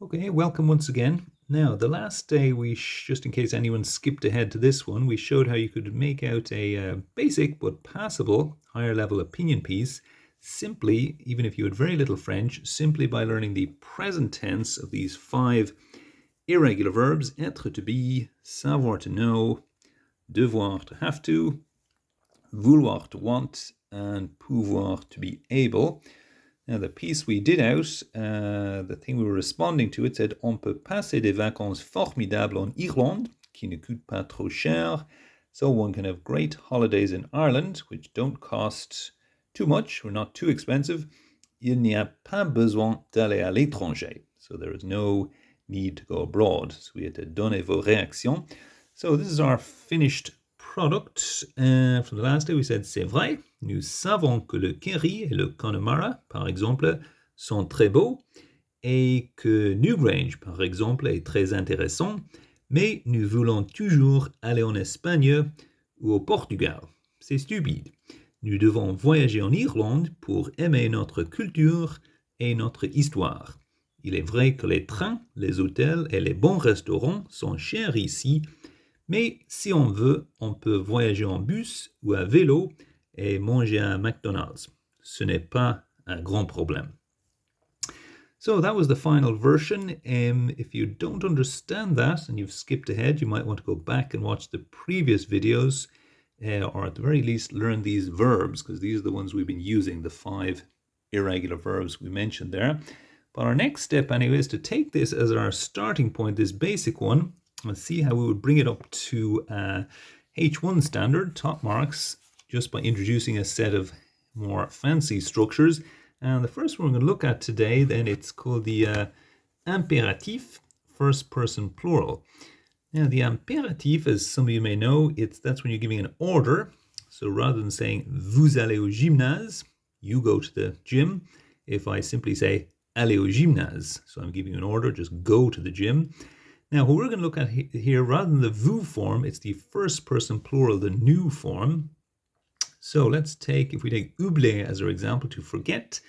Okay, welcome once again. Now, the last day just in case anyone skipped ahead to this one, we showed how you could make out a basic but passable higher level opinion piece simply, even if you had very little French, simply by learning the present tense of these five irregular verbs: être to be, savoir to know, devoir to have to, vouloir to want, and pouvoir to be able. Now, the piece we did out, the thing we were responding to, it said On peut passer des vacances formidables en Irlande, qui ne coûtent pas trop cher. So one can have great holidays in Ireland, which don't cost too much or not too expensive. Il n'y a pas besoin d'aller à l'étranger. So there is no need to go abroad. So we had to donner vos réactions. So this is our finished product. From the last day, we said c'est vrai. Nous savons que le Kerry et le Connemara, par exemple, sont très beaux et que Newgrange, par exemple, est très intéressant, mais nous voulons toujours aller en Espagne ou au Portugal. C'est stupide. Nous devons voyager en Irlande pour aimer notre culture et notre histoire. Il est vrai que les trains, les hôtels et les bons restaurants sont chers ici, mais si on veut, on peut voyager en bus ou à vélo et manger à McDonald's. Ce n'est pas un grand problème. So that was the final version. If you don't understand that and you've skipped ahead, you might want to go back and watch the previous videos, or at the very least learn these verbs, because these are the ones we've been using, the five irregular verbs we mentioned there. But our next step anyway is to take this as our starting point, this basic one, and see how we would bring it up to H1 standard, top marks, just by introducing a set of more fancy structures. And the first one we're going to look at today, then, it's called the imperatif, first person plural. Now, the imperatif, as some of you may know, that's when you're giving an order. So rather than saying vous allez au gymnase, you go to the gym. If I simply say allez au gymnase, so I'm giving you an order, just go to the gym. Now, what we're going to look at here, rather than the vous form, it's the first person plural, the nous form. So let's if we take oublier as our example, to forget.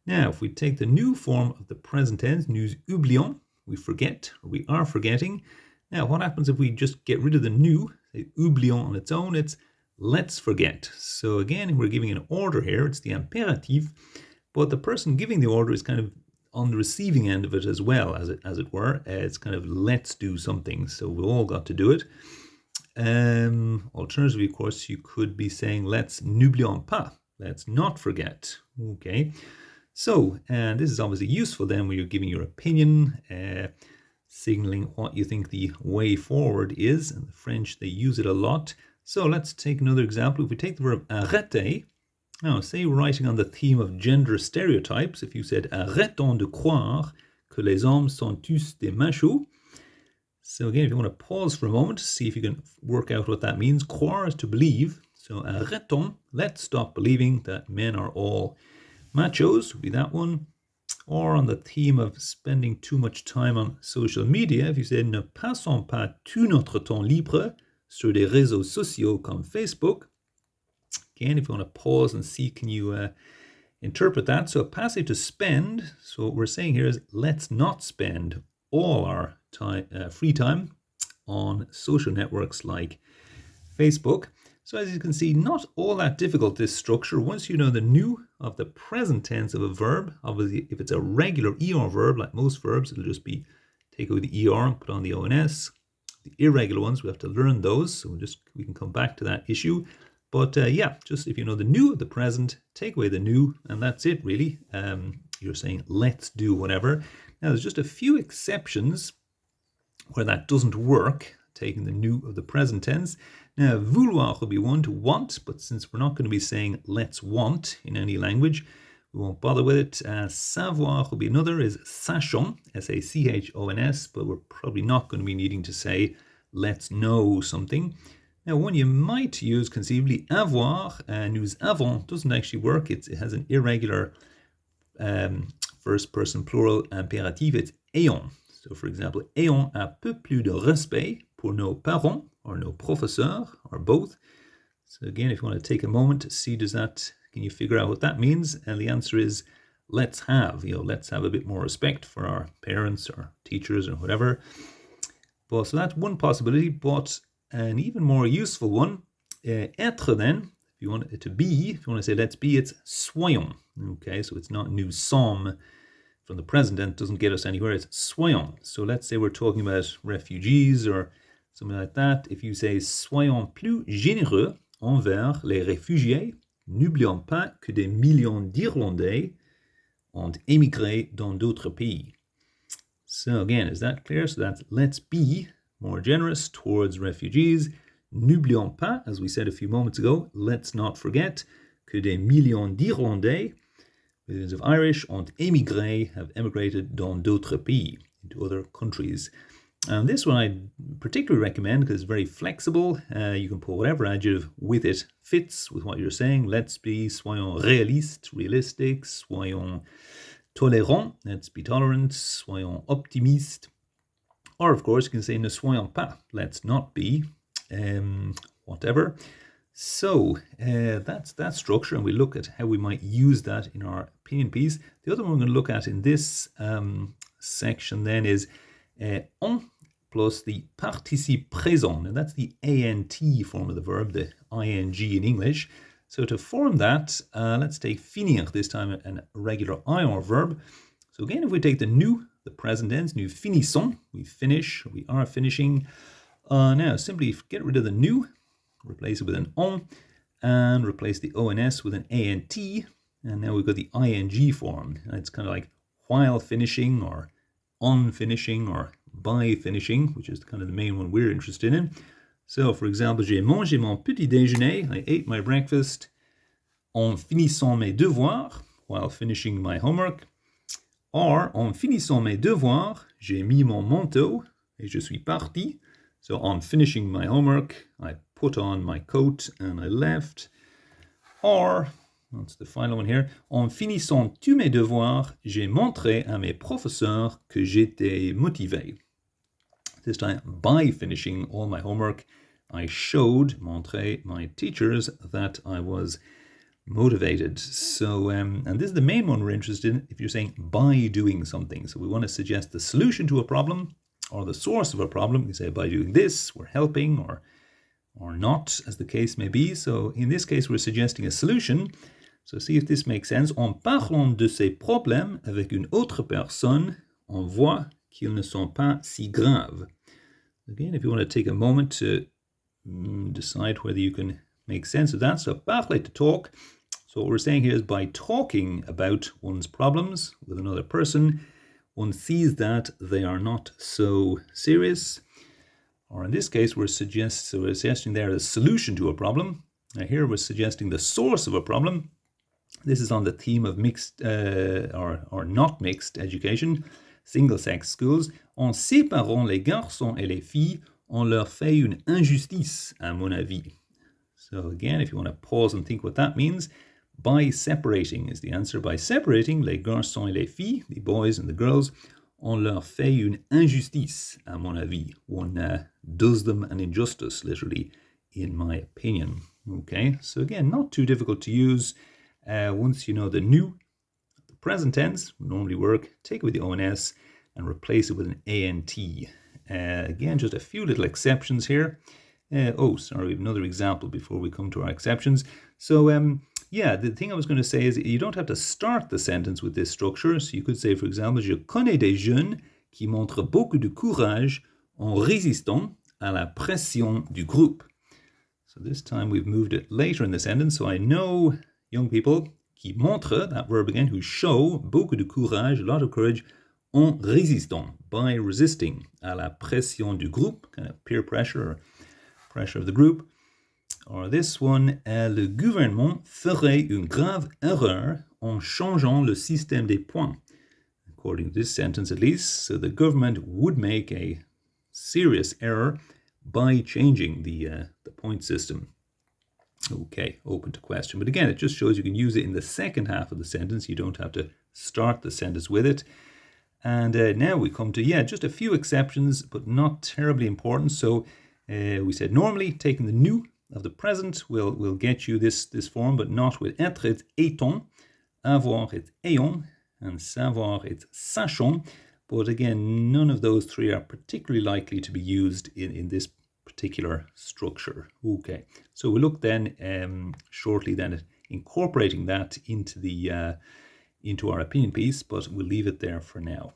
Now, if we take the nous form of the present tense, nous oublions, we forget, or we are forgetting. Now, what happens if we just get rid of the nous, say oublions on its own? It's let's forget. So again, we're giving an order here, it's the imperative, but the person giving the order is kind of on the receiving end of it as well, as it were. It's kind of let's do something, so we've all got to do it. Alternatively, of course, you could be saying let's n'oublions pas, let's not forget. Okay, so, and this is obviously useful then when you're giving your opinion, signaling what you think the way forward is. In the French, they use it a lot. So let's take another example. If we take the verb arrêter, now say you're writing on the theme of gender stereotypes. If you said arrêtons de croire que les hommes sont tous des machos. So again, if you want to pause for a moment, see if you can work out what that means. Croire is to believe. So arrêtons, let's stop believing that men are all machos, would be that one. Or on the theme of spending too much time on social media, if you say ne passons pas tout notre temps libre sur des réseaux sociaux comme Facebook. Again, if you want to pause and see, can you interpret that? So passive to spend. So what we're saying here is let's not spend all our time, free time on social networks like Facebook. So as you can see, not all that difficult, this structure. Once you know the nous of the present tense of a verb, obviously if it's a regular ER verb, like most verbs, it'll just be take away the ER and put on the ONS. The irregular ones, we have to learn those, so we can come back to that issue. But yeah, just if you know the nous of the present, take away the nous, and that's it really. You're saying let's do whatever. Now there's just a few exceptions where that doesn't work, taking the nous of the present tense. Now, vouloir will be one, to want, but since we're not going to be saying let's want in any language, we won't bother with it. Savoir will be another, is sachons, S-A-C-H-O-N-S, but we're probably not going to be needing to say let's know something. Now, one you might use conceivably, avoir, nous avons, doesn't actually work. It has an irregular first person plural imperative. It's ayons. So, for example, ayons un peu plus de respect pour nos parents or nos professeurs or both. So again, if you want to take a moment to see, can you figure out what that means? And the answer is let's have. Let's have a bit more respect for our parents or teachers or whatever. But so that's one possibility, but an even more useful one, être then, if you want it to be, if you want to say let's be, it's soyons. Okay, so it's not nous sommes from the present tense, doesn't get us anywhere, it's soyons. So let's say we're talking about refugees or something like that. If you say soyons plus généreux envers les réfugiés, n'oublions pas que des millions d'Irlandais ont émigré dans d'autres pays. So again, is that clear? So that's let's be more generous towards refugees. N'oublions pas, as we said a few moments ago, let's not forget que des millions d'Irlandais, millions of Irish, ont émigré, have emigrated dans d'autres pays, into other countries. And this one I particularly recommend because it's very flexible. You can put whatever adjective with it fits with what you're saying. Let's be, soyons réalistes, realistic, soyons tolérants, let's be tolerant, soyons optimistes. Or of course you can say ne soyons pas, let's not be, whatever. So that's that structure, and we look at how we might use that in our opinion piece. The other one we're going to look at in this section then is on plus the participe présent, and that's the ANT form of the verb, the ing in English. So to form that, let's take finir this time, a regular IR verb. So again, if we take the nous, the present tense, nous finissons, we finish, we are finishing. Now simply get rid of the nous, replace it with an on, and replace the ONS with an ANT, and now we've got the ing form. And it's kind of like while finishing, or on finishing, or by finishing, which is kind of the main one we're interested in. So, for example, j'ai mangé mon petit déjeuner, I ate my breakfast, en finissant mes devoirs, while finishing my homework. Or, en finissant mes devoirs, j'ai mis mon manteau, et je suis parti. So, on finishing my homework, I put on my coat and I left. Or, that's the final one here, en finissant tous mes devoirs, j'ai montré à mes professeurs que j'étais motivé. This time, by finishing all my homework, I showed, montré, my teachers that I was motivated. So, and this is the main one we're interested in if you're saying by doing something. So we want to suggest the solution to a problem or the source of a problem. We say by doing this, we're helping, or not, as the case may be. So in this case, we're suggesting a solution. So see if this makes sense. En parlant de ces problèmes avec une autre personne, on voit qu'ils ne sont pas si graves. Again, if you want to take a moment to decide whether you can make sense of that. So parler, to talk. So what we're saying here is by talking about one's problems with another person, one sees that they are not so serious. Or in this case, we're suggesting there a solution to a problem. Now here we're suggesting the source of a problem. This is on the theme of mixed or not mixed education, single-sex schools. En séparant les garçons et les filles, on leur fait une injustice, à mon avis. So again, if you want to pause and think what that means, by separating is the answer. By separating les garçons et les filles, the boys and the girls, on leur fait une injustice, à mon avis. One does them an injustice, literally, in my opinion. Okay, so again, not too difficult to use. Once you know the nous, the present tense will normally work. Take away the ONS and replace it with an ANT. Again, just a few little exceptions here. We have another example before we come to our exceptions. So, the thing I was going to say is you don't have to start the sentence with this structure. So you could say, for example, je connais des jeunes qui montrent beaucoup de courage en résistant à la pression du groupe. So this time we've moved it later in the sentence. So I know young people qui montrent, that verb again, who show beaucoup de courage, a lot of courage, en résistant, by resisting, à la pression du groupe, kind of peer pressure or pressure of the group. Or this one, le gouvernement ferait une grave erreur en changeant le système des points. According to this sentence at least, so the government would make a serious error by changing the point system. Okay, open to question. But again, it just shows you can use it in the second half of the sentence. You don't have to start the sentence with it. And now we come to, just a few exceptions, but not terribly important. So we said normally taking the nous of the present will get you this form, but not with être. It's étant. Avoir, it's ayons. and savoir, it's sachons. But again, none of those three are particularly likely to be used in this particular structure. Okay, so we'll look then shortly then at incorporating that into the into our opinion piece, but we'll leave it there for now.